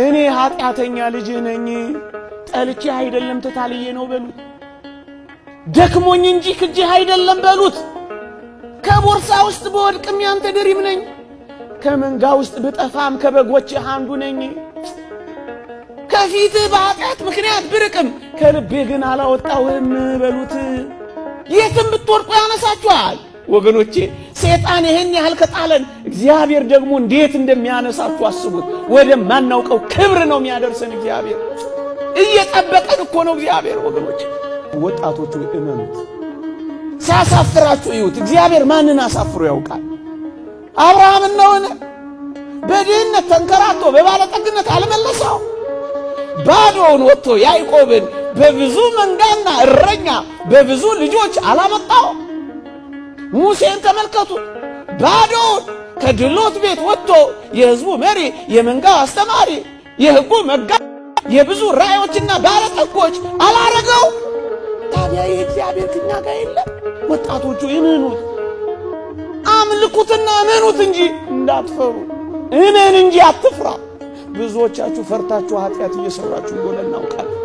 እኔ ኃጢአተኛ ልጅ ነኝ ጠልቼ አይደለም ተታልዬ ነው በሉት። ደክሞኝ እንጂ ክጄ አይደለም በሉት። ከቦርሳ ውስጥ በወድቅም ያንተ ድሪም ነኝ፣ ከመንጋ ውስጥ ብጠፋም ከበጎች አንዱ ነኝ። ከፊትህ በኃጢአት ምክንያት ብርቅም ከልቤ ግን አላወጣውም በሉት። የትም ብትወድቁ ያነሳችኋል። ወገኖቼ ሰይጣን ይሄን ያህል ከጣለን እግዚአብሔር ደግሞ እንዴት እንደሚያነሳችሁ አስቡት። ወደ ማናውቀው ክብር ነው የሚያደርሰን እግዚአብሔር። እየጠበቀን እኮ ነው እግዚአብሔር። ወገኖቼ ወጣቶቹ እመኑት። ሲያሳፍራችሁ እዩት። እግዚአብሔር ማንን አሳፍሮ ያውቃል? አብርሃምን ነውን? በድህነት ተንከራቶ በባለጠግነት አልመለሰው? ባዶውን ወጥቶ ያዕቆብን በብዙ መንጋና እረኛ በብዙ ልጆች አላመጣው? ሙሴን ተመልከቱ። ባዶውን ከድሎት ቤት ወጥቶ የሕዝቡ መሪ፣ የመንጋው አስተማሪ፣ የሕጉ መጋቢ፣ የብዙ ራእዮችና ባለጠጎች አላረገው? ታዲያ ይህ እግዚአብሔር ከኛ ጋር የለም? ወጣቶቹ እመኑት፣ አምልኩትና እመኑት እንጂ እንዳትፈሩ። እመን እንጂ አትፍራ። ብዙዎቻችሁ ፈርታችሁ ኃጢአት እየሰራችሁ እንደሆነ እናውቃለን።